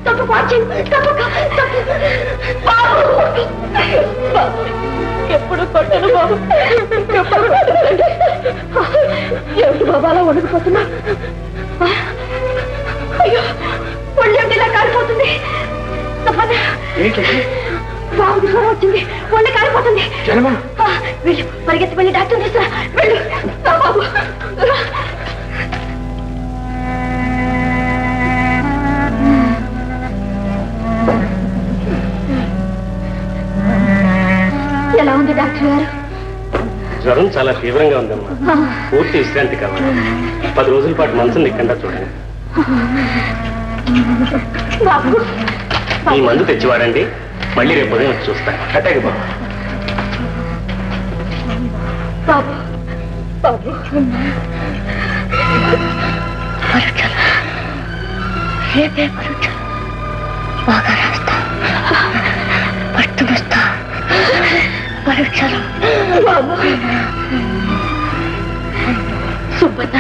తప్పు బాబు ఎప్పుడు కొట్టను బాబు ఎవరు బాబు అలా వణికిపోతున్నా అయ్యో ఒళ్ళంటే ఇలా కాలిపోతుంది బాబుకి జ్వరం వచ్చింది ఒళ్ళు కాలిపోతుంది వెళ్ళు పరిగెత్తి వెళ్ళి డాక్టర్ తీసుకురా వెళ్ళు బాబు ఎలా ఉంది డాక్టర్ గారు? జ్వరం చాలా తీవ్రంగా ఉందమ్మా. పూర్తి విశ్రాంతి కావాలి. 10 రోజుల పాటు మనసుని నిక్కండా చూడండి. ఈ మందు తెచ్చివాడండి, మళ్ళీ రేపు ఉదయం వచ్చి చూస్తాను. అట్టాగే బాబు. బాబు బాబు రేపే పరీక్ష బాగా రాస్తా, పట్టుకు వస్తా పరీక్షలు. సుబ్బన్న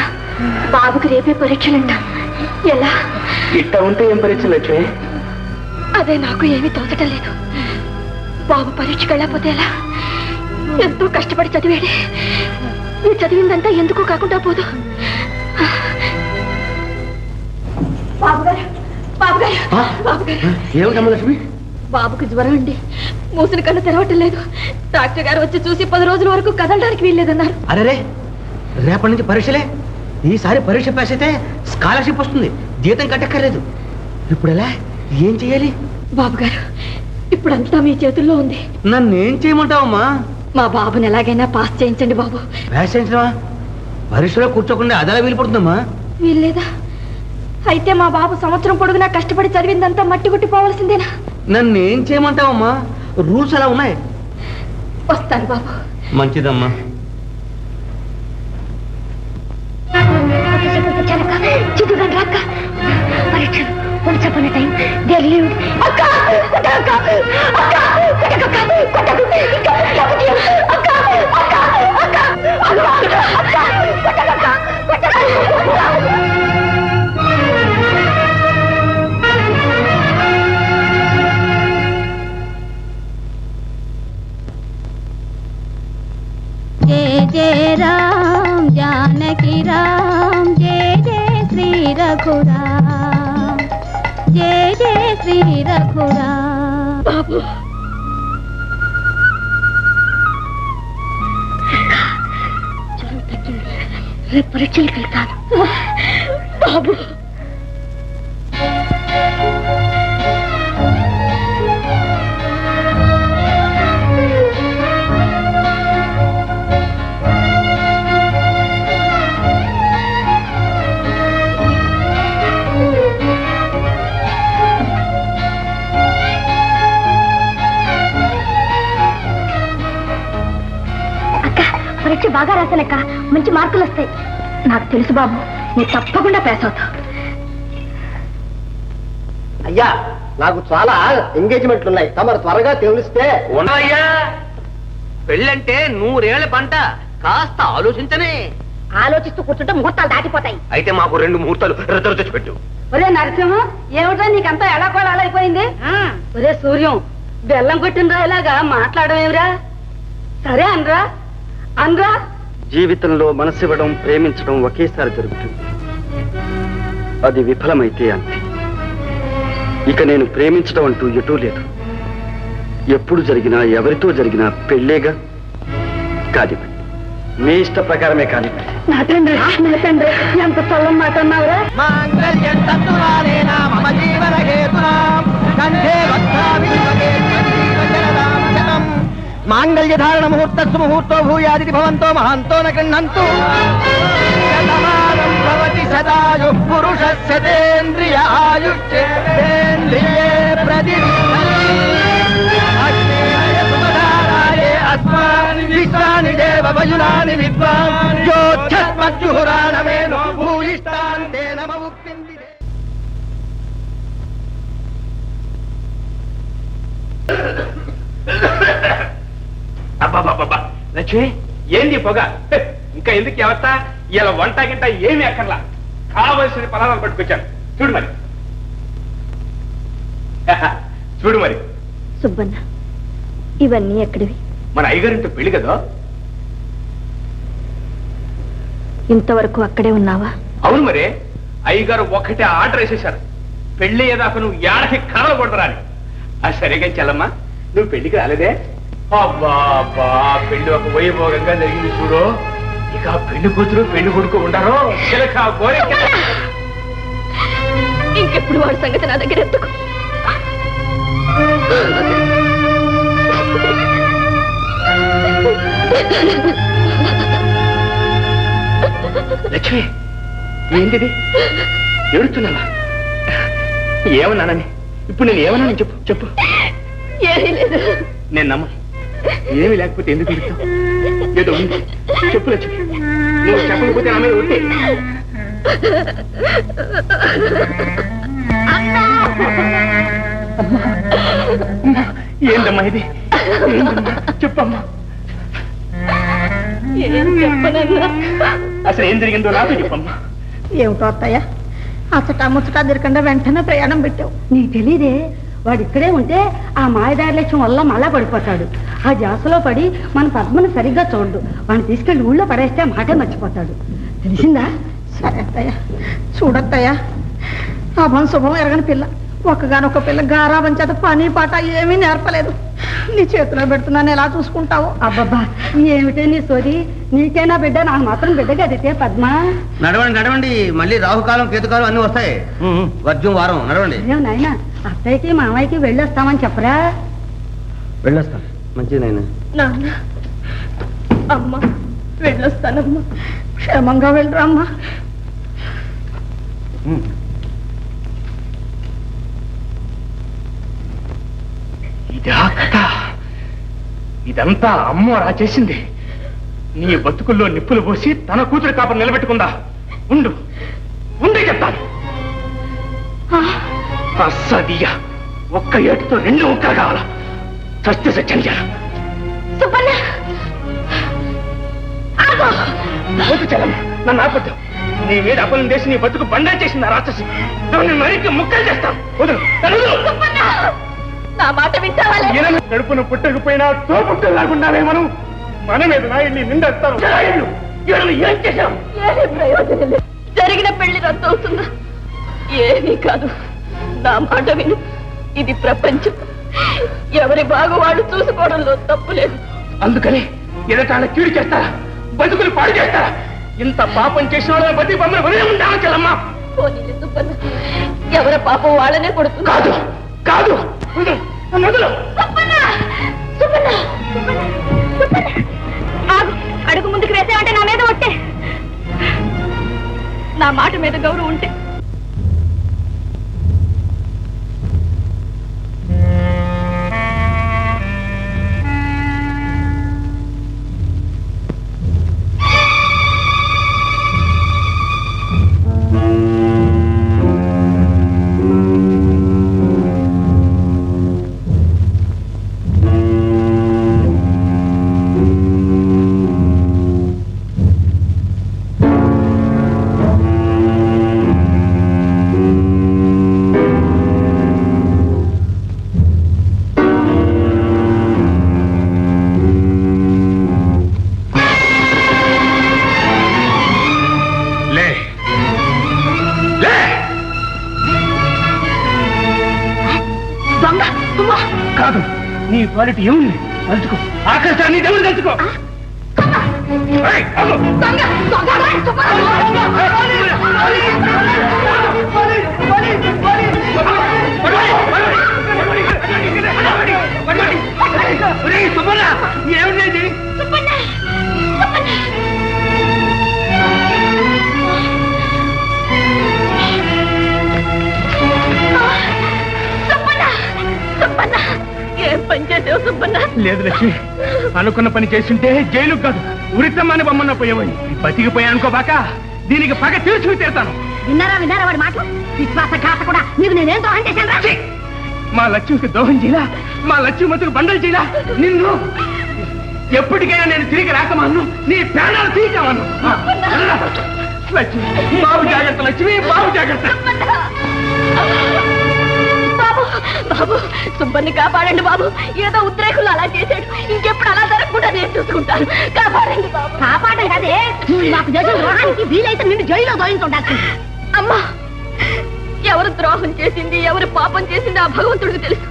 బాబుకి రేపే పరీక్షలంట. ఎలా ఇట్ట ఉంటే ఏం పరీక్షలు వచ్చాయి? అదే నాకు ఏమీ తోచటం లేదు. బాబు పరీక్షకు వెళ్ళకపోతే ఎలా? ఎంతో కష్టపడి చదివాడే. ఈ చదివిందంతా ఎందుకు కాకుండా పోదు. బాబుగారు బాబుగారు బాబుగారు ఏమిటమ్మా లక్ష్మి? బాబుకి జ్వరం అండి. మూసిన కళ్ళు తెరవటం లేదు. డాక్టర్ గారు వచ్చి చూసి 10 రోజుల వరకు కదలడానికి వీల్లేదన్నారు. అరే రేపటి నుంచి పరీక్షలే. ఈసారి పరీక్ష పాస్ అయితే స్కాలర్షిప్ వస్తుంది, జీతం కట్టక్కర్లేదు. ఇప్పుడు ఎలా, ఏం చెయ్యాలి? బాబుగారు ఇప్పుడంతా మీ చేతుల్లో ఉంది. నన్ను ఏం చేయమంటావమ్మా? మా బాబుని ఎలాగైనా పాస్ చేయించండి బాబు. పాస్ చేయించడమా? పరీక్షలో కూర్చోకుండా అదలా వీలుపడుతుందమ్మా? వీల్లేదా? అయితే మా బాబు సంవత్సరం పొడుగునా కష్టపడి చదివిందంతా మట్టి కొట్టిపోవలసిందేనా? నన్ను ఏం చేయమంటావమ్మా? రూల్స్ అలా ఉన్నాయి. వస్తాను బాబు. మంచిదమ్మా. పరీక్షలు once upon a time they lived. అక్క అక్క అక్క जय जय राम जानकी राम जय जय श्री रघुराम जय जय श्री रघुराम. బాబు జ్వరం తగ్గింది. రేపు పరీక్షలకు వెళ్తాను. బాబు పరీక్ష బాగా రాశానక్క, మంచి మార్కులు వస్తాయి. నాకు తెలుసు బాబు, నేను తప్పకుండా పాస్ అవుతా. అయ్యా నాకు చాలా ఎంగేజ్మెంట్లు ఉన్నాయి, తమరు త్వరగా తెలిస్తే. ఉన్నాయ్యా, పెళ్ళంటే 100 ఏళ్ల పంట, కాస్త ఆలోచించనే. ఆలోచిస్తూ కూర్చుంటే ముహూర్తాలు దాటిపోతాయి. అయితే మాకు 2 ముహూర్తాలు రిజర్వ్ పెట్టు. ఒరే నరసింహం, ఏమిటో నీకంతా ఎలా కోలా అయిపోయింది? ఒరే సూర్యం, బెల్లం కొట్టినరా ఇలాగా మాట్లాడడం ఏమిరా? సరే అనరా అనరా. జీవితంలో మనసివ్వడం, ప్రేమించడం ఒకేసారి జరుగుతుంది. అది విఫలమైతే అంతే. ఇక నేను ప్రేమించడం అంటూ ఎటూ లేదు. ఎప్పుడు జరిగినా, ఎవరితో జరిగినా పెళ్ళేగా. కానివ్వండి, మీ ఇష్ట ప్రకారమే కానివ్వండి. నా తండ్రి ఎంత చల్లం మాట అన్నావురా. మాంగళ్య ధారణ ముహూర్త సుముహూర్తో భూయాది భవంతో మహాంతో న గృహంతు భవతి సదాయు పురుషస్యేంద్రియ ఆయుష్యేంద్రియే ప్రతిష్ఠాయే అస్మాన్ విశ్వాని దేవ వయునాని విద్వాన్ జ్యోతిష్మజ్జుహురాణమేనో భూయిష్టాంతే నమ ముక్తింది. అబ్బాబాబా లక్ష్మి, ఏంది పొగ? ఇంకా ఎందుకు వ్యవస్థ? ఇలా వంట గింట ఏమి అక్కర్లా, కావలసిన పదార్థాలు పట్టుకొచ్చాను. చూడు మరి. చూడు మరి సుబ్బన్న ఇవన్నీ ఎక్కడివి? మన అయ్యగారింతో పెళ్లి కదా. ఇంతవరకు అక్కడే ఉన్నావా? అవును మరి, అయ్యగారు ఒక్కటే ఆర్డర్ వేసేశారు, పెళ్లి అయ్యేదాకా నువ్వు ఏడకి కలవకూడదురా అని. సరిగా చెల్లమ్మా, నువ్వు పెళ్లికి రాలేదే? అబ్బా అబ్బా, పెళ్లి ఒక వైభోగంగా జరిగింది చూడు. ఇక పెళ్లి కూతురు పెళ్లి కొడుకు ఉండరు. ఇంకెప్పుడు వాడి సంగతి నా దగ్గర ఎందుకు? లక్ష్మి, ఏంటిది? ఏడుస్తున్నావా? ఏమన్నానని? ఇప్పుడు నేను ఏమన్నాను చెప్పు చెప్పు. ఏమీ లేదు. నేను నమ్మను. ఏమీ లేకపోతే ఎందుకు ఇస్తావు? ఏదో ఉంది చెప్పు లక్ష్మి. నువ్వు చెప్పకపోతే నా మీద ఉంటే. ఏందమ్మా ఇది? చెప్పమ్మా. అసలు ఏం జరిగిందో నాతో చెప్పమ్మా. ఏమిటో అత్తయ్య, అచ్చటా ముచ్చటా తిరగకుండా వెంటనే ప్రయాణం పెట్టావు. నీకు తెలీదే, వాడు ఇక్కడే ఉంటే ఆ మాయదారి లక్ష్యం వల్ల మళ్ళా పడిపోతాడు. ఆ జాసలో పడి మన పద్మను సరిగ్గా చూడు. వాడిని తీసుకెళ్లి ఊళ్ళో పడేస్తే మాటే మర్చిపోతాడు. తెలిసిందా? సరే అత్తయ్య, చూడత్తయ్య, అభం శుభం ఎరగని పిల్ల, ఒక్కగానొక్క పిల్ల, గారాబం చేత పని పాట ఏమీ నేర్పలేదు. నీ చేతిలో పెడుతున్నాను, ఎలా చూసుకుంటావు? అబ్బబ్బా, ఏమిటే నీ సోది? నీకైనా బిడ్డ, నాకు మాత్రం బిడ్డ గదితే పద్మ. నడవండి నడవండి, మళ్ళీ రాహుకాలం కేతుకాలం అన్ని వస్తాయి. వర్జం వారం నడవండి. ఏం నాయన, అత్తయ్యకి మామయ్యకి వెళ్ళొస్తామని చెప్పరా? వెళ్ళొస్తాను. మంచిది నాయన. నాన్న, అమ్మ వెళ్ళొస్తానమ్మా. క్షేమంగా వెళ్ళరా అమ్మా. ఇదా కథ? ఇదంతా అమ్మ రాచేసింది. నీ బతుకుల్లో నిప్పులు పోసి తన కూతురు కాపర్ నిలబెట్టుకుందా? ఉండు ఉండే చెప్తాను. అస్సదియ ఒక్క ఏటుతో 2 ముక్కలు కావాలా? చస్తే సత్యం చేయాలి. నన్ను ఆపద్దు. నీ మీద అపలం చేసి నీ బతుకు బండా చేసింది ఆ రాక్షసి. మరికి ముక్కలు చేస్తాను. వదులు. నా మాట వింటావా? గడుపును పుట్టకపోయినా తోపుట్టు లేకుండానే మనం మన మీద నాయుడిని నిందేస్తాను. ఏం చేశాం? ఏమీ ప్రయోజనం లేదు. జరిగిన పెళ్లి రద్దు అవుతుందా? ఏమీ కాదు. నా మాట విను. ఇది ప్రపంచం. ఎవరి బాగు వాళ్ళు చూసుకోవడంలో తప్పు లేదు. అందుకని ఎదటాల కీడు చేస్తారా? బతుకులు పాడు చేస్తారా? ఇంత పాపం చేసిన వాళ్ళ బతి బొమ్మలు వదిలే ఉంటావా చెల్లమ్మా? పోనీలే సుబ్బన్న, ఎవరి పాపం వాళ్ళనే కొడుతుంది. కాదు కాదు, అడుగు ముందుకు వేసావంటే నా మీద ఒట్టే. నా మాట మీద గౌరవం ఉంటే కాదు. నీ క్వాలిటీ ఏముంది? తలుచుకో. ఆకాశాన్ని దేవుడు తలుచుకో. ఏముంది? ఏం పని చేసావు సుబ్బన్న? లేదు లక్ష్మి, అనుకున్న పని చేస్తుంటే జైలు కాదు ఉరితమ్మని బొమ్మన్న పోయేవాడి. బతికిపోయా అనుకోబాక దీనికి పగ తీర్చుకు తీరుతాను. విన్నారా వాడి మాటలు? విశ్వాసఘాత కూడా నీకు నేనేం దోహం చేశాను? మా లక్ష్మికి దోహం చేయాలా? మా లక్ష్మీమతికి బండలు చేయాలా? నిన్ను ఎప్పటికైనా నేను తిరిగి రాకమాను. నీ ప్రాణాలు తీయకమాను. లక్ష్మి, బాబు జాగ్రత్త. లక్ష్మి, బాబు జాగ్రత్త. బాబు బాబు సుబ్బర్ని కాపాడండి బాబు. ఏదో ఉద్రేకులు అలా చేశాడు, ఇంకెప్పుడు అలా జరగకుండా నేను చూసుకుంటాను. కాపాడండి బాబు. కాపాడడం కదే, నువ్వు మాకు చేసిన ద్రోహానికి వీలైతే నిన్ను జైల్లో దోయించుండాల్సింది. అమ్మా, ఎవరు ద్రోహం చేసింది, ఎవరు పాపం చేసింది ఆ భగవంతుడికి తెలుసు.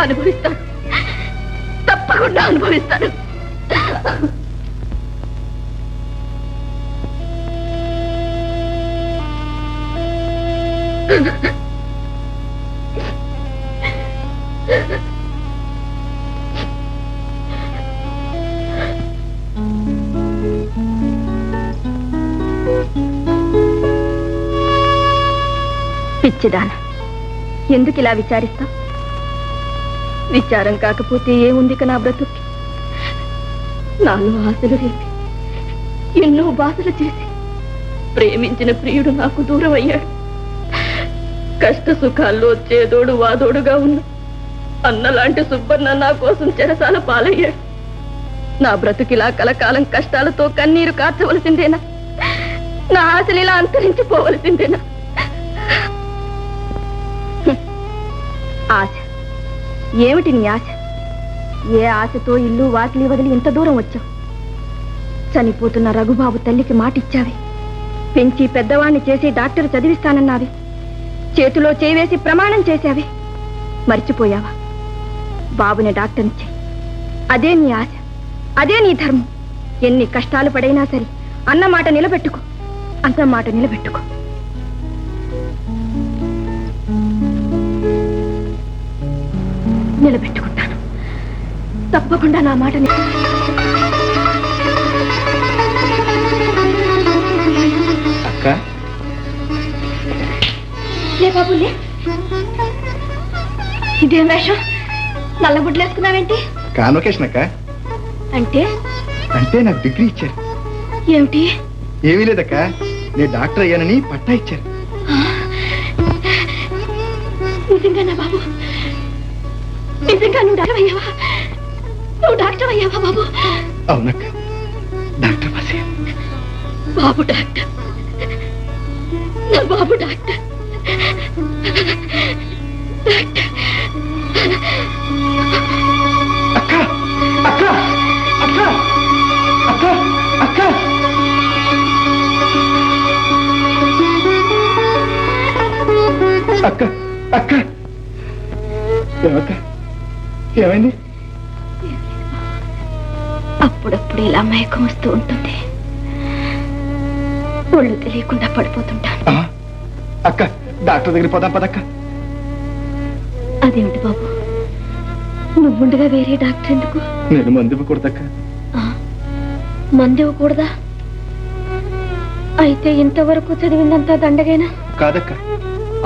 అనుభవిస్తాను, తప్పకుండా అనుభవిస్తాను. పిచ్చిదాన, ఎందుకు ఇలా విచారిస్తాం? విచారం కాకపోతే ఏముంది నా బ్రతుక్కి? నాలో ఆశలు రేపి ఎన్నో బాధలు చేసి ప్రేమించిన ప్రియుడు నాకు దూరం అయ్యాడు. కష్ట సుఖాల్లో చేదోడు వాదోడుగా ఉన్న అన్నలాంటి సుబ్బన్న నా కోసం చెరసాల పాలయ్యాడు. నా బ్రతుకిలా కలకాలం కష్టాలతో కన్నీరు కార్చవలసిందేనా? నా ఆశలు ఇలా అంతరించిపోవలసిందేనా? ఆశ ఏమిటి నీ ఆశ? ఏ ఆశతో ఇల్లు వాకిలి వదిలి ఇంత దూరం వచ్చావు? చనిపోతున్న రఘుబాబు తల్లికి మాటిచ్చావి, పెంచి పెద్దవాణ్ణి చేసి డాక్టర్ చదివిస్తానన్నావి, చేతిలో చేవేసి ప్రమాణం చేశావి. మర్చిపోయావా? బాబుని డాక్టర్ని చెయ్యి. అదే నీ ఆశ, అదే నీ ధర్మం. ఎన్ని కష్టాలు పడైనా సరే అన్న మాట నిలబెట్టుకో, అన్న మాట నిలబెట్టుకో. నిలబెట్టుకుంటాను, తప్పకుండా నా మాట అక్క. లే బాబు లే. ఇదేం వేషం? నల్లబుడ్లు వేసుకున్నావేంటి? కాన్వకేషన్ అక్క. అంటే అంటే నాకు డిగ్రీ ఇచ్చారు. ఏమిటి? ఏమీ లేదక్క, నేను డాక్టర్ అయ్యానని పట్టా ఇచ్చారు. నిజంగానా బాబు? నిజంగా నువ్వు డాక్టర్ అయ్యావా? నువ్వు డాక్టర్ అయ్యావా బాబు? అవునక్క, డాక్టర్ బసే. బాబు డాక్టర్, నా బాబు డాక్టర్. అక్క అక్క అక్క అక్క అక్క అక్క అక్క ఏమక్క, ఏమైంది? అప్పుడప్పుడు ఇలా మైకం వస్తూ ఉంటుంది, ఒళ్ళు తెలియకుండా పడిపోతుంటాను. అక్క, డాక్టర్ దగ్గర పోదాం పదక్క. అదేమిటి బాబు, నువ్వుండగా వేరే డాక్టర్ ఎందుకు? నేను మందు ఇవ్వకూడదక్క. మందు ఇవ్వకూడదా? అయితే ఇంతవరకు చదివిందంతా దండగేనా? కాదక్క,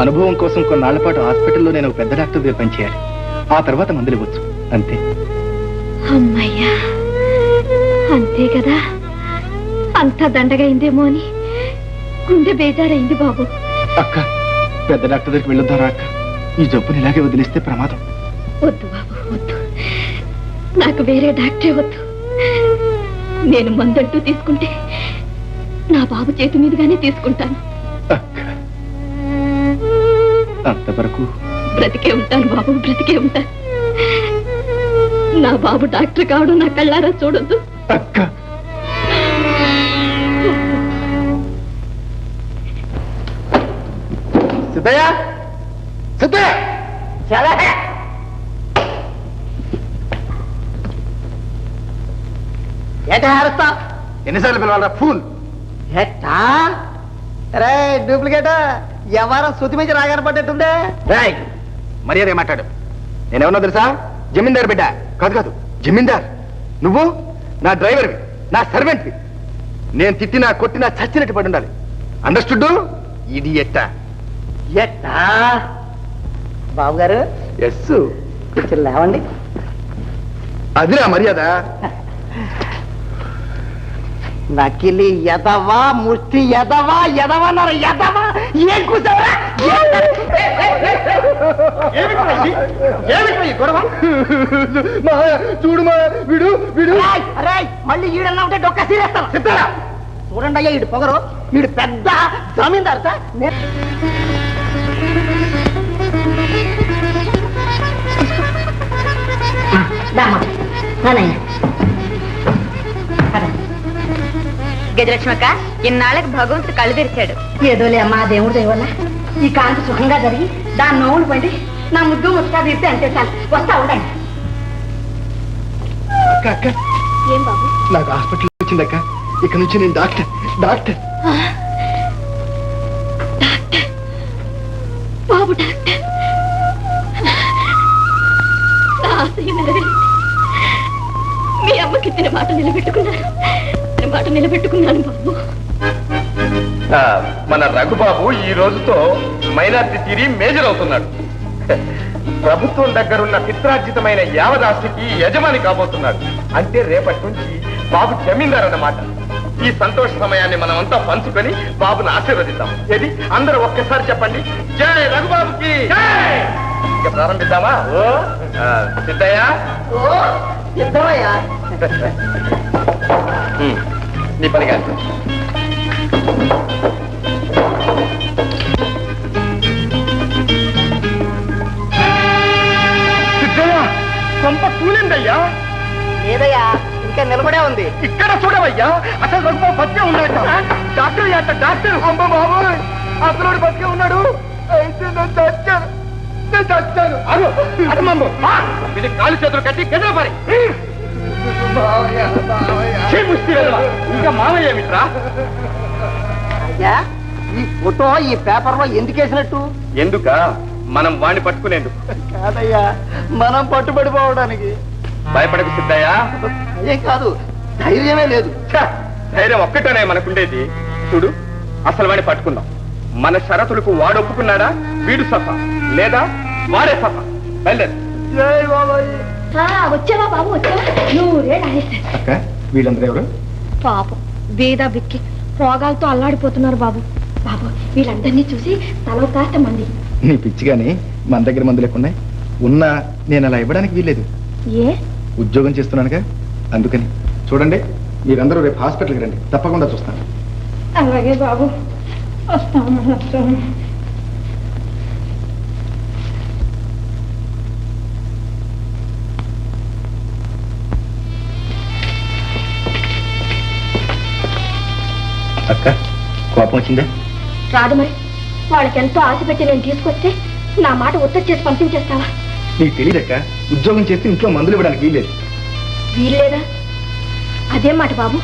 అనుభవం కోసం కొన్నాళ్ల పాటు హాస్పిటల్లో నేను పెద్ద డాక్టర్ దగ్గర పనిచేయాలి. ఆ తర్వాత మందులు ఇవ్వచ్చు, అంతే. అమ్మయ్యా, అంతే కదా. అంతా దండగైందేమో అని గుండె బేజారైంది బాబు. అక్క, పెద్ద డాక్టర్ దగ్గరికి వెళ్ళొద్దారా అక్క? ఈ జబ్బుని ఇలాగే వదిలిస్తే ప్రమాదం. వద్దు బాబు, వద్దు. నాకు వేరే డాక్టరే వద్దు. నేను మందంటూ తీసుకుంటే నా బాబు చేతి మీదుగానే తీసుకుంటాను. అక్క, అంతవరకు బ్రతికే ఉంటాను బాబు, బ్రతికే ఉంటాను. నా బాబు డాక్టర్ కావడం నా కళ్ళారా చూడొద్దు. అక్క, సిద్ధయ్య, సిద్ధయ్య, చాలా ఏటా ఎన్నిసార్లు పిలవాలరా ఫూల్? ఎట్టా రే డూప్లికేట్ ఎవరం శృతి మించి రాగానే పడ్డట్టుందే. రాయ్, మర్యాద మాట్లాడు. నేనేమన్నా తెలుసా? జమీందార్ బిడ్డ కాదు, కాదు జమీందార్. నువ్వు నా డ్రైవర్వి, నా సర్వెంట్వి. నేను తిట్టినా కొట్టినా చచ్చినట్టు పడి ఉండాలి. అండర్స్టూడ్? ఇది ఎట్టా ఎట్టా బాబు గారు? ఎస్. కొంచెం లేవండి. అది నా మర్యాద. నకిలి ఎదవా, ముష్టి ఎదవా, ఎదవన్నారు ఎదవా. ఏం కూర్చోవరా? చూడు మా వీడు వీడు మళ్ళీ ఈడన్నా ఉంటే డొక్క సీరేస్తాను. సిద్ధారా, చూడండి అయ్యా, ఈడు పొగరు. వీడు పెద్ద జమీందారు సార్. గజలక్ష్మక్క ఇన్నాళ్ళకి భగవంతుడు కళ్ళు తెరిచాడు. ఏదోలే అమ్మా దేవుడు దయవల్ల ఈ కాంతి సుఖంగా జరిగి దాని నోవులు పండి నా ముద్దు ముచ్చట తీస్తే అంతే చాలు. వస్తా ఉండండి. అక్క అక్క ఏం బాబు? నాకు హాస్పిటల్ వచ్చిందక్క. ఇక్కడ నుంచి నేను డాక్టర్ డాక్టర్ బాబు డాక్టర్, నా ఆశయం నెరవేరింది. మీ అమ్మకి ఇచ్చిన మాట నిలబెట్టుకున్నాను బాబు. మన రఘుబాబు ఈ రోజుతో మైనార్టీ తీరి మేజర్ అవుతున్నాడు. ప్రభుత్వం దగ్గరున్న పిత్రార్జితమైన యావదాస్తికి యజమాని కాబోతున్నాడు. అంటే రేపటి నుంచి బాబు జమీందారు అన్నమాట. ఈ సంతోష సమయాన్ని మనం అంతా పంచుకొని బాబుని ఆశీర్వదిద్దాం. ఏది అందరూ ఒక్కసారి చెప్పండి, జై రఘుబాబుకి. ఇక ప్రారంభిద్దామా? సిద్ధయ్య నీ పని కాదు. కొంప కూలిందయ్యా. లేదయ్యా, ఇంకా నిలబడే ఉంది. ఇక్కడ చూడవయ్యా, అసలు రఘుబాబు బతికే ఉన్నాడు. డాక్టర్ అయ్యా డాక్టర్. అమ్మ బాబు, అసలు బతికే ఉన్నాడు. అయితే నేను చచ్చాను. అమ్మమ్మ ఇది కాలు చేతులు కట్టి గదిలో పరి. ఇంకా మామయ్య ఏమిట్రా? అయ్యా, ఈ ఫోటో ఈ పేపర్ లో ఎందుకు వేసినట్టు? ఎందుక మనం వాణ్ణి పట్టుకునేందుకు కాదయ్యా, మనం పట్టుబడిపోవడానికి. భయపడకు సిద్ధయ్య. ఏం కాదు, ధైర్యమే లేదు. ధైర్యం ఒక్కటనే మనకుండేది. చూడు, అసలు వాడిని పట్టుకుందాం. మన షరతులకు వాడు ఒప్పుకున్నాడా వీడు సఫా, లేదా వాడే సఫా. బయలుదేరు. వచ్చావా బాబు, వచ్చావా? అక్క వీళ్ళందరూ ఎవరు? పాపం బీద బిక్కి రోగాలతో అల్లాడిపోతున్నారు బాబు. బాబు వీళ్ళందరినీ చూసి తల కాస్త మంది. నీ పిచ్చి గాని మన దగ్గర మందులు ఎక్కువ ఉన్నాయి. ఉన్నా నేను అలా ఇవ్వడానికి వీల్లేదు. ఏ ఉద్యోగం చేస్తున్నానుగా, అందుకని. చూడండి, మీరందరూ రేపు హాస్పిటల్కి రండి, తప్పకుండా చూస్తాను. అలాగే బాబు, వస్తాను. అక్క కోపం వచ్చిందా? రాదు మరి. వాళ్ళకి ఎంతో ఆశ పెట్టి నేను తీసుకొస్తే నా మాట ఒత్తిడి చేసి పంపించేస్తావా? నీకు తెలియదక్క, ఉద్యోగం చేస్తే ఇంట్లో మందులు ఇవ్వడానికి వీల్లేదు. వీల్లేదా? అదేం మాట బాబు?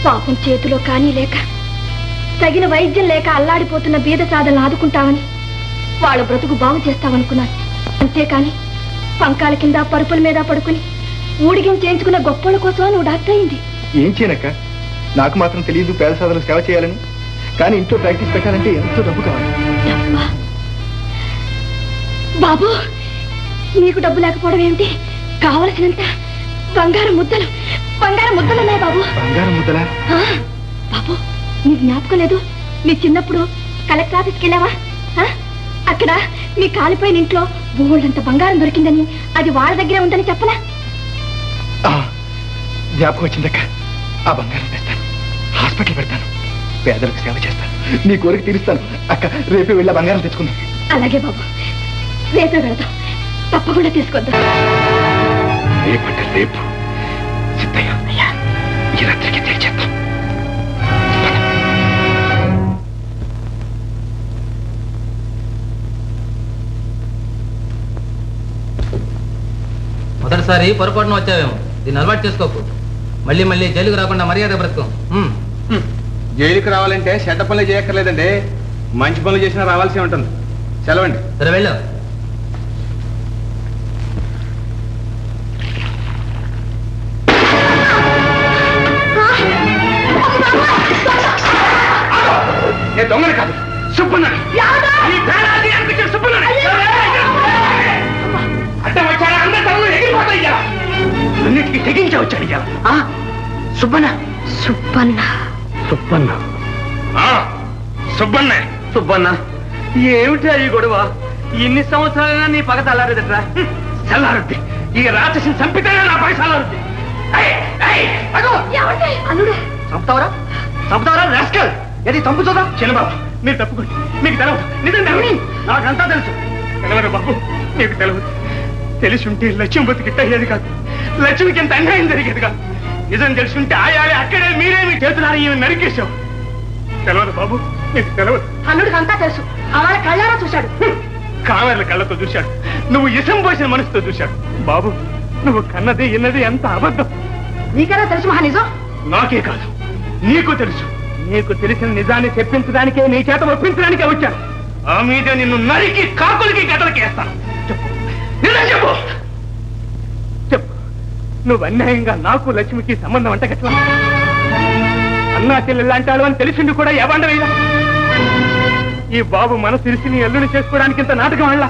పాపం చేతిలో కానీ లేక, తగిన వైద్యం లేక అల్లాడిపోతున్న బీద సాధనలు ఆదుకుంటావని, వాళ్ళ బ్రతుకు బాగు చేస్తావనుకున్నాను. అంతేకాని పంకాల కింద పరుపుల మీద పడుకుని ఊడిగిం చేయించుకున్న గొప్పల కోసమా నువ్వు డాక్టర్ అయింది? ఏం చేయనక్క, నాకు మాత్రం తెలియదు పేద సాధనలు సేవ చేయాలని. కానీ ఇంట్లో ప్రాక్టీస్ పెట్టాలంటే ఎంతో డబ్బు కావాలి. డబ్బా? బాబు, నీకు డబ్బు లేకపోవడం ఏమిటి? కావలసినంత బంగారం ముద్దలు ఉన్నాయి బాబు. బంగారం ముద్దలా? బాబు, నీ జ్ఞాపకం లేదు? మీ చిన్నప్పుడు కలెక్టర్ ఆఫీస్కి వెళ్ళావా? అక్కడ మీ కాలిపోయిన ఇంట్లో బోల్డంత బంగారం దొరికిందని, అది వాళ్ళ దగ్గరే ఉందని చెప్పనా? జ్ఞాపకం వచ్చిందక్క. ఆ బంగారం తెస్తాను, హాస్పిటల్ పెడతాను, పేదలకు సేవ చేస్తాను, నీ కోరిక తీరుస్తాను. అక్క రేపే వెళ్ళి ఆ బంగారం తెచ్చుకుందాం. అలాగే బాబు, రేపే వెళదాం. తప్పకుండా తీసుకొద్దాం. రేపంటే రేపు సిద్ధయ్య, ఈ రాత్రికి తెరిచేద్దాం. మొదటిసారి పొరపాటున వచ్చావేమో, దీన్ని అలవాటు చేసుకోకు. మళ్ళీ మళ్ళీ జైలుకు రాకుండా మర్యాద బ్రతుకు. జైలుకి రావాలంటే చెడ్డ పనులు చేయక్కర్లేదండి, మంచి పనులు చేసినా రావాల్సి ఉంటుంది. సెలవండి. సరే వెళ్ళు. నేను దొంగని కాదు, సుబ్బన్నని. అడ్డం వచ్చారా? అందరి తలలు ఎగిరిపోతాయి. అన్నిటికీ తెగించే వచ్చాడు. సుబ్బన్న. సుబ్బన్న, ఏమిటా ఈ గొడవ? ఇన్ని సంవత్సరాలైనా నీ పగ చల్లారేదట్రా? చల్లారుద్ది. ఈ రాక్షసిని చంపితేనే నా పగ చల్లారుద్ది. అల్లుడు, చంపుతావరా రాస్కల్? ఏది చంపు చూద్దాం. చిన్నబాబు, మీరు తప్పుకోండి. మీకు తెలవదు, నిజం తెలవదు. నాకంతా తెలుసు. తెలవరు బాబు, నీకు తెలవదు. తెలిసి ఉంటే లక్ష్యం బతికిట్ట అయ్యేది కాదు, లక్ష్మికి ఎంత అన్యాయం జరిగేది కాదు. నిజం తెలుసుంటే ఆయాలి అక్కడే మీరేమి చేతులారా ఈమె నరికేశావు. తెలవదు బాబు, నీకు తెలవదు. అల్లుడికి అంతా తెలుసు, ఆమె కళ్ళారా చూశాడు. కామెర్ల కళ్ళతో చూశాడు, నువ్వు ఇసం పోసిన మనసుతో చూశాడు. బాబు, నువ్వు కన్నది ఎన్నది ఎంత అబద్ధం. నీకైనా తెలుసు మహా నిజం. నాకే కాదు, నీకు తెలుసు. నీకు తెలిసిన నిజాన్ని చెప్పించడానికే, నీ చేత ఒప్పించడానికే వచ్చాను. ఆ మీద నిన్ను నరికి కాకులకి గదలకి వేస్తాను. చెప్పు, నిజం చెప్పు. చెప్పు, నువ్వు అన్యాయంగా నాకు లక్ష్మికి సంబంధం అంటే గట్లా అన్నా చెల్లెళ్ళు అంటాడు అని తెలిసింది కూడా ఏవండవేలా? ఈ బాబు మనసు ఇరిసి నీ అల్లుని చేసుకోవడానికి ఇంత నాటకం వల్ల?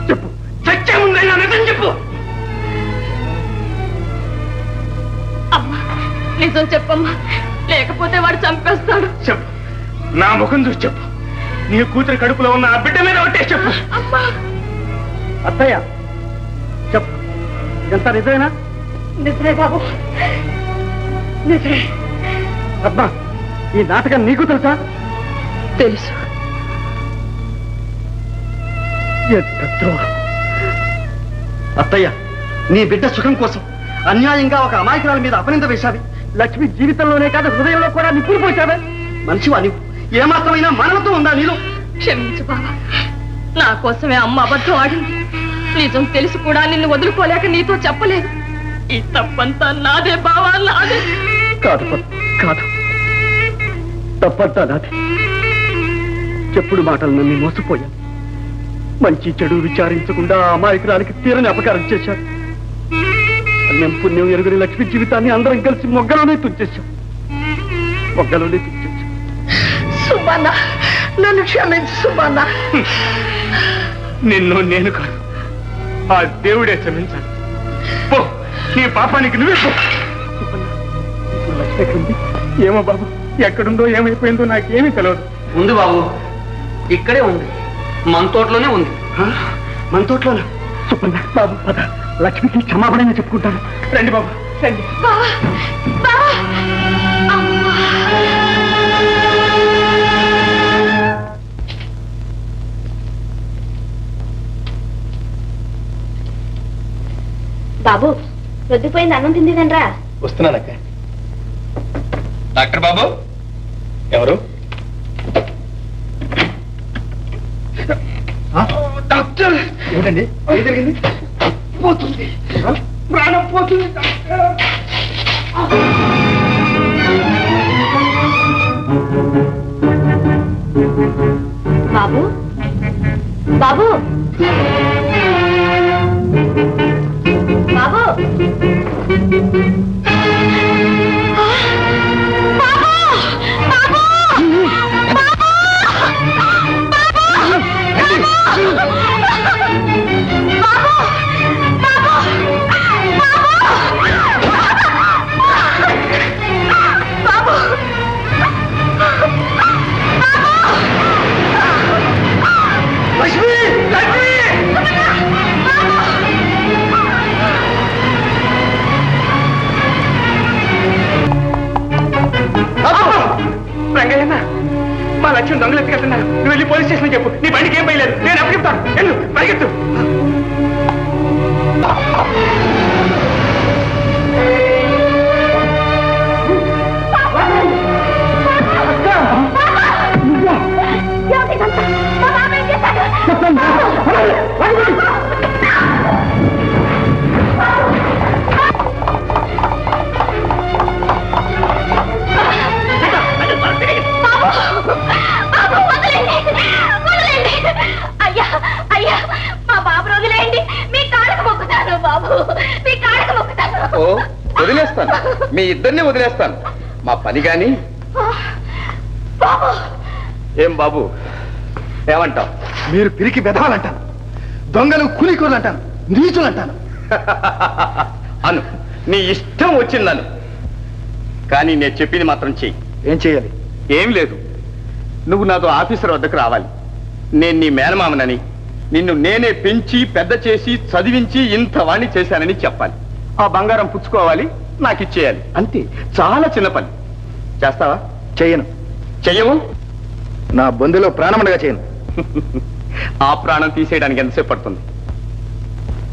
చెప్పు, చచ్చే ముందైనా నిజం చెప్పు. అమ్మా, నిజం చెప్పమ్మా, లేకపోతే వాడు చంపేస్తాడు. చెప్పు, నా ముఖం చూసి చెప్పు. నీ కూతురు కడుపులో ఉన్న ఆ బిడ్డ మీద ఒట్టేసి చెప్పు. అత్తయ్య చెప్పు, ఎంత నిజమేనా? నిజమే బాబు, నిజమే. అబ్బా, ఈ నాటకం నీకు తెలుసా? తెలుసు. ఎంత ద్రోహం. అత్తయ్య, నీ బిడ్డ సుఖం కోసం అన్యాయంగా ఒక అమాయకురాల మీద అపనింద వేశావి. లక్ష్మి జీవితంలోనే కాదు, హృదయంలో కూడా నిప్పులు పోశావే. మనిషివా నీవు? ఏమాత్రమైనా మానవత్వం ఉందా నీలో? క్షమించు బాబా, నా కోసమే అమ్మ అబద్ధం ఆడింది. నిజం తెలిసి కూడా నిన్ను వదులుకోలేక నీతో చెప్పలేదు. ఈ తప్పంతా నాదే బావా, నాదే. కాదు కాదు, తప్పంతా నాది. చెప్పుడు మాటలు నమ్మి మోసపోయాను. మంచి చెడు విచారించకుండా ఆ అమాయకురానికి తీరని అపకారం చేశాను. అన్నం పుణ్యం ఎరుగుని లక్ష్మి జీవితాన్ని అందరం కలిసి మొగ్గలోనే తుంచేశాం. సుబ్బన్న, నన్ను క్షమించు సుబ్బన్న. నిన్ను నేను కాదు, ఆ దేవుడే క్షమించాలి. పో, నీ పాపానికి నువ్వే పో. ఇప్పుడు లక్ష్మి ఎక్కడుంది? ఏమో బాబు, ఎక్కడుందో ఏమైపోయిందో నాకేమీ తెలియదు. ఉంది బాబు, ఇక్కడే ఉంది, మన తోటలోనే ఉంది. మన తోటలోనా? సుబ్బన్న, బాబు పద, లక్ష్మికి క్షమాపణ చెప్పుకుంటాను. రండి బాబు, రండి. బాబు, రొద్దిపోయింది, అన్నం తిందిదండ్రా. వస్తున్నానక్క. డాక్టర్ బాబు ఎవరు? డాక్టర్. ఏమిటండి, ఏం జరిగింది? పోతుంది, ప్రాణం పోతుంది. బాబు, బాబు, బాబు, రంగయ్యన్న, మా లక్ష్యం దొంగలు ఎత్తుకెళ్తున్నారు. నువ్వు వెళ్ళి పోలీస్ స్టేషన్ చెప్పు. నీ బండికి ఏం పోయలేదు, నేను అప్పచెప్తాను. వెళ్ళు, పరిగెత్తు. అయ్యా అయ్యా, మా బాబు రోజులేండి, మీ కాళ్ళకు మొక్కుతాను బాబు, మీ కాళ్ళకు మొక్కుతాను. ఓ, వదిలేస్తాను, మీ ఇద్దరిని వదిలేస్తాను. మా పని గాని. ఏం బాబు, ఏమంటావు? మీరు పిరికి బెదవాలంటాను, దొంగలు కూలికూరలు అంటాను, నీచులు అంటాను. అను, నీ ఇష్టం వచ్చిందను, కానీ నేను చెప్పింది మాత్రం చెయ్యి. ఏం చేయాలి? ఏం లేదు, నువ్వు నాతో ఆఫీసర్ వద్దకు రావాలి. నేను నీ మేనమామనని, నిన్ను నేనే పెంచి పెద్ద చేసి చదివించి ఇంత వాణ్ణి చేశానని చెప్పాలి. ఆ బంగారం పుచ్చుకోవాలి, నాకు ఇచ్చేయాలి. అంతే, చాలా చిన్న పని. చేస్తావా? చెయ్యను. చెయ్యవు? నా బంధులో ప్రాణముండగా చేయను. ఆ ప్రాణం తీసేయడానికి ఎంతసేపు పడుతుంది?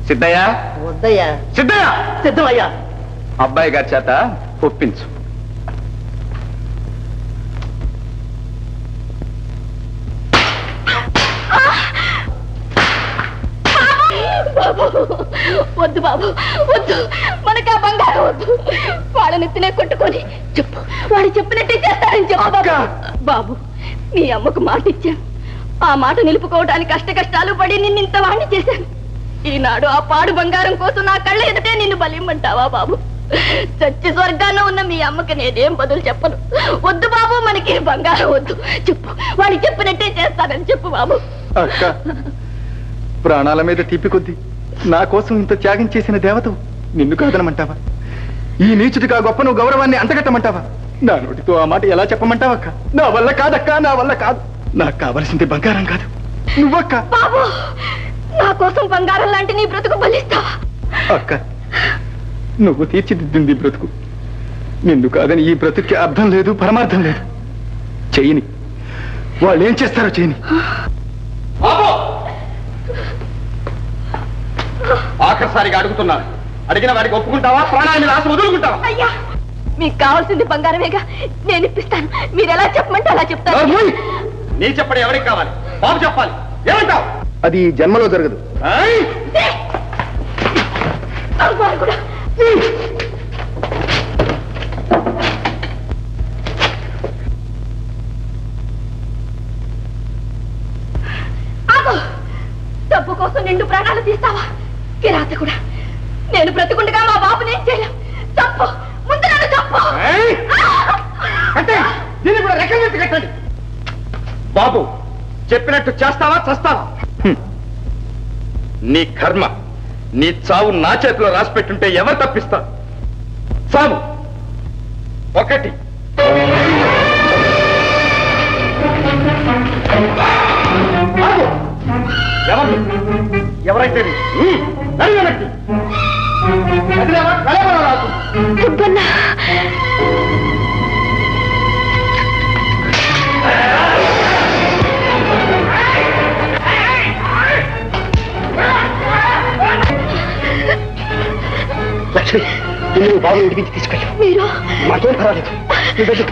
సిద్ధయ్య వద్దయ్యా. సిద్ధయ్య సిద్ధమయ్యా. అబ్బాయి గారి చేత ఒప్పించు. వద్దు బాబు, వద్దు, మనకు ఆ బంగారం వద్దు. వాళ్ళని తినే కొట్టుకొని చెప్పు, వాడు చెప్పినట్టే చేస్తారని చెప్పు బాబు. నీ అమ్మకు మాట ఇచ్చాను, ఆ మాట నిలుపుకోవడానికి కష్టాలు పడి నిన్ను ఇంత వాణ్ణి చేశాను. ఈనాడు ఆ పాడు బంగారం కోసం నా కళ్ళ ఎదుటే నిన్ను బలిమ్మంటావా బాబు? చచ్చి స్వర్గాల్లో ఉన్న మీ అమ్మకి నేనేం బదులు చెప్పను. వద్దు బాబు, మనకి బంగారం వద్దు. చెప్పు, వాడు చెప్పినట్టే చేస్తానని చెప్పు బాబు. అక్క, ప్రాణాల మీద తీపి కొద్ది నా కోసం ఇంత త్యాగం చేసిన దేవతవు నిన్ను కాదనమంటావా? ఈ నీచుడిగా గొప్ప నువ్వు గౌరవాన్ని అంటగట్టమంటావా? నా నోటితో ఆ మాట ఎలా చెప్పమంటావక్క? నా వల్ల కాదక్క, నా వల్ల కాదు. నాకు కావలసింది బంగారం కాదు, నువ్వక్క. బాబు, నా కోసం బంగారం లాంటి నీ బ్రతుకు బలిస్తావా? అక్క, నువ్వు తీర్చిదిద్దింది బ్రతుకు. నిన్ను కాదని ఈ బ్రతుక్కి అర్థం లేదు, పరమార్థం లేదు. చెయ్యని, వాళ్ళు ఏం చేస్తారో చేయని. ఆఖరిసారిగా అడుగుతున్నాను, అడిగిన వాడికి ఒప్పుకుంటావా? ప్రాణాల మీద ఆశ వదులుకుంటావా? అయ్యా, మీకు కావాల్సింది బంగారమేగా, నేను ఇప్పిస్తాను. మీరు ఎలా చెప్పమంటే అలా చెప్తాను. నీ చెప్పడం ఎవరికి కావాలి? బాబు చెప్పాలి. ఏమంటావు? అది జన్మలో జరగదు. కూడా డబ్బు కోసం నిండు ప్రాణాలు తీస్తావా? కిరాత కూడా నేను బ్రతికుండగా మా బాబుని ఏం చేయలేం. తప్పు, ముందు నన్ను తప్పు. దీన్ని కూడా రెక్కలెత్తి కట్టండి. బాబు చెప్పినట్టు చేస్తావా, చస్తావా? నీ కర్మ, నీ చావు నా చేతిలో రాసి పెట్టుంటే ఎవరు తప్పిస్తారు? చావు ఒకటి. ఎవరైతే లక్ష్మి, నువ్వు బాబు ఇంటికి తీసుకెళ్ళు. మీరు మాకేం పర్వాలేదు, నువ్వు వెళ్ళు.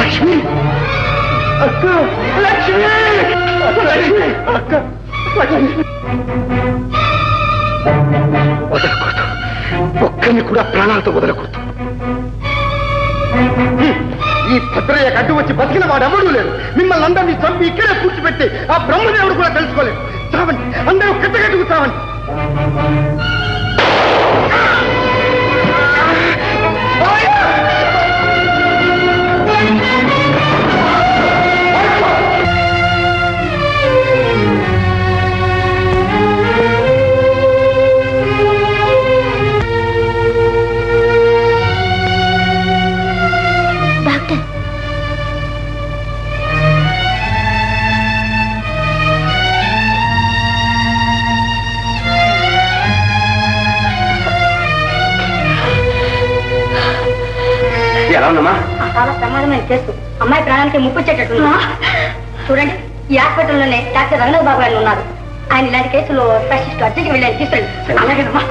లక్ష్మి, అక్క, లక్ష్మి, లక్ష్మి, అక్క, వదలకూడదు. ఒక్కరిని కూడా ప్రాణాలతో వదలకూడదు. ఈ భద్రయ్య అడ్డు వచ్చి బతికిన వాడు ఎవడూ లేరు. మిమ్మల్ని అందరినీ చంపి ఇక్కడే పూడ్చిపెట్టి ఆ బ్రహ్మదేవుడు కూడా తెలుసుకోలేదు. చావండి, అందరూ కట్టగట్టుకు చావండి. ఎలా ఉందమ్మా? చాలా ప్రమాదమైన కేసు. అమ్మాయి ప్రాణానికి ముప్పు వచ్చేటట్టు చూడండి. ఈ హాస్పిటల్లోనే డాక్టర్ రంగనాథ్ బాబు గారు ఉన్నారు. ఆయన ఇలాంటి కేసులో స్పెషలిస్ట్ అర్జెంట్కి వెళ్ళాను. తీసుకెళ్ళి. అలాగేనమ్మా.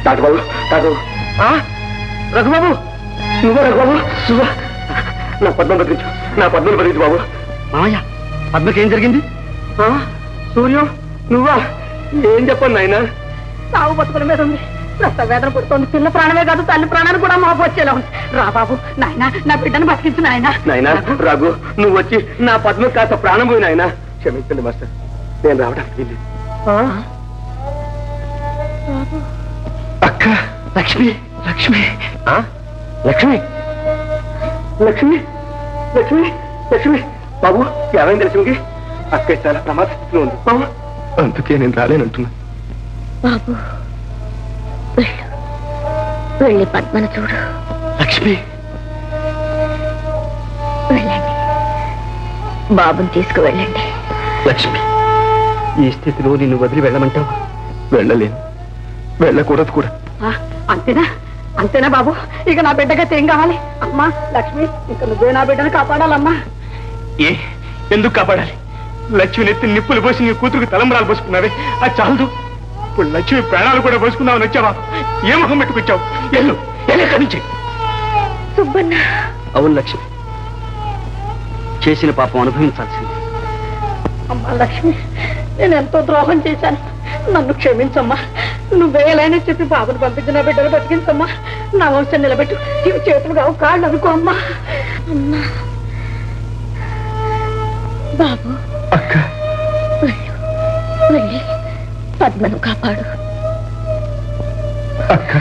డాక్టర్ బాబు, డాక్టర్ రఘుబాబు, నువ్వా రఘుబాబు? నువ్వా? నా పద్మను బతికించు, నా పద్మను బతికించు బాబు. మామయ్య, పద్మకి ఏం జరిగింది? సూర్యం, నువ్వా? ఏం చెప్పండి నాయన? సాగు బతుకుల మీద ఉంది. ప్రసవ వేదన పుడుతోంది. పిల్ల ప్రాణమే కాదు, తల్లి ప్రాణాన్ని కూడా మాపు వచ్చేలా ఉంది. రా బాబు, నాయన, నా బిడ్డను బతికించు నాయన. నాయన రఘు, నువ్వు వచ్చి నా పద్మ కాస్త ప్రాణం పోయి నాయన. క్షమించండి మాస్టర్, నేను రావడానికి వీల్లేదు. అక్క, లక్ష్మి, లక్ష్మి, లక్ష్మి, లక్ష్మి, లక్ష్మి, లక్ష్మి. బాబు, ఏమైంది లక్ష్మికి? అక్క చాలా ప్రమాద స్థితిలో ఉంది బాబు. అందుకే నేను రాలేనంటున్నా. బాబు, వెళ్ళి పద్మను చూడు. లక్ష్మి, వెళ్ళండి, బాబుని తీసుకువెళ్ళండి. లక్ష్మి, ఈ స్థితిలో నిన్ను వదిలి వెళ్ళమంటావా? వెళ్ళలేను, వెళ్ళకూడదు కూడా. అంతేనా అంతేనా బాబు? ఇక నా బిడ్డగా ఏం కావాలి? అమ్మా లక్ష్మి, ఇక నువ్వే నా బిడ్డను కాపాడాలమ్మా. ఎందుకు కాపాడాలి? లక్ష్మిని ఎత్తి నిప్పులు పోసి నీ కూతురికి తలంబరాలు పోసుకున్నావే, అది చాలదు. ఇప్పుడు లక్ష్మి ప్రాణాలు కూడా పోసుకుందామని వచ్చావా? ఏ ముఖం పెట్టుకొచ్చావు? ఎక్కడి నుంచి? సుబ్బన్న, అవును లక్ష్మి, చేసిన పాపం అనుభవించాల్సింది. అమ్మా లక్ష్మి, నేను ఎంతో ద్రోహం చేశాను, నన్ను క్షమించమ్మా. నువ్వేలైనా చెప్పి బాబుని పంపించి నా బిడ్డలు బతికించమ్మా. నా వంశం నిలబెట్టు. ఇవి చేతులు కావు, కాళ్ళు అనుకో అమ్మా. అమ్మా, బాబు అక్క, వెళ్ళి పద్మను కాపాడు. అక్క,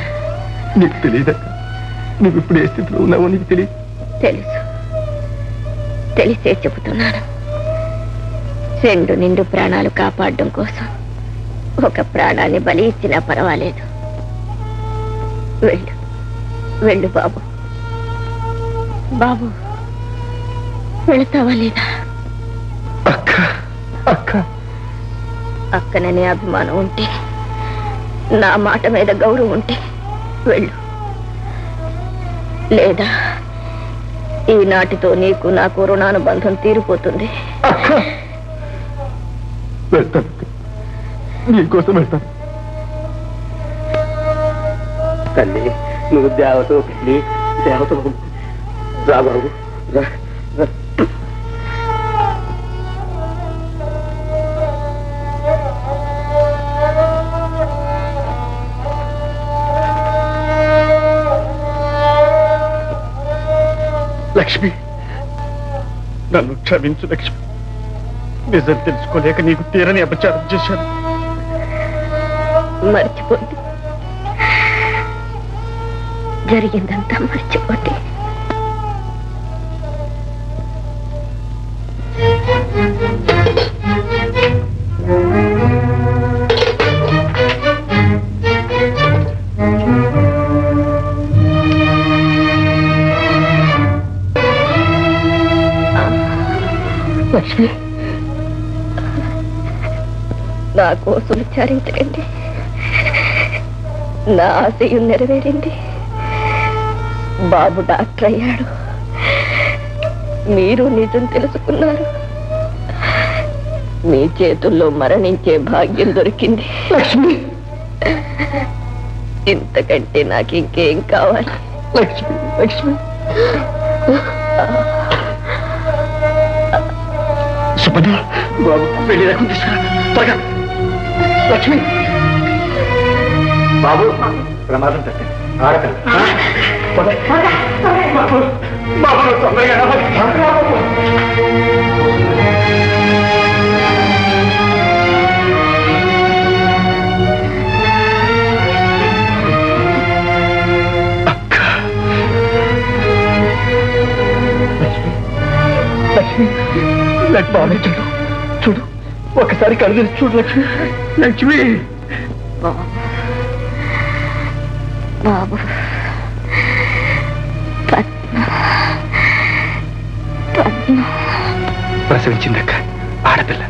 నీకు తెలియదక్క, నువ్వు ఇప్పుడు ఏ స్థితిలో ఉన్నావో నీకు తెలియదు. తెలుసు, తెలిసే చెబుతున్నాను. 2 నిండు ప్రాణాలు కాపాడడం కోసం ఒక ప్రాణాన్ని బలి ఇచ్చినా పర్వాలేదు. వెళ్ళు, వెళ్ళు బాబు. బాబు, వెళతావా లేదా? అక్క, అక్క, అక్కననే అభిమానం ఉంటే, నా మాట మీద గౌరవం ఉంటే వెళ్ళు. లేదా ఈనాటితో నీకు నాకు రుణానుబంధం తీరిపోతుంది. అక్క, వెళ్తాను, నీకోసం వెళ్తాను. తల్లి, నువ్వు దేవతో పెళ్ళి దేవతో రా బాబు, రా. లక్ష్మి, నన్ను క్షమించు లక్ష్మి. నిజం తెలుసుకోలేక నీకు తీరని అపచారం చేశాను. మర్చిపోండి, జరిగిందంతా మర్చిపోండి. లక్ష్మి, నా కోసం విచారించకండి. నా ఆశయం నెరవేరింది. బాబు డాక్టర్ అయ్యాడు. మీరు నిజం తెలుసుకున్నారు. మీ చేతుల్లో మరణించే భాగ్యం దొరికింది. లక్ష్మి, ఇంతకంటే నాకు ఇంకేం కావాలి? లక్ష్మి, లక్ష్మి. సుబ్బన్న, బాబు వెళ్ళి రకం తీసుకురా త్వరగా. లక్ష్మి, బాబు ప్రమాదం తప్పింది, ఆడకండి. బాబు, బాబు తొందరగా రావాలి. లక్ష్మి, బాబు చూడు, చూడు, ఒకసారి కళ్ళు తెరిచి చూడు లక్ష్మి. లక్ష్మి, బాబు, ప్రసవించిందక్క, ఆడపిల్ల.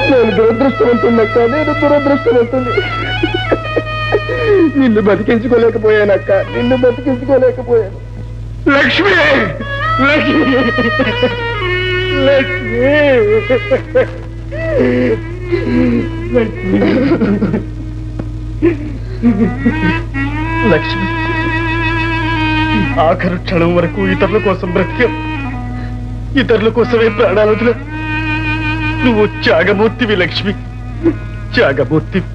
నేను దురదృష్టవంతున్నక్క, నేను దురదృష్టవంతుంది. నిన్ను బతికించుకోలేకపోయానక్క, నిన్ను బతికించుకోలేకపోయాను. లక్ష్మి, లక్ష్మి, లక్ష్మి, లక్ష్మి, ఆఖరు క్షణం వరకు ఇతరుల కోసం బ్రతికాం, ఇతరుల కోసమే ప్రాణాలు వదిలా. నువ్వు త్యాగమూర్తివి లక్ష్మి, త్యాగమూర్తివి.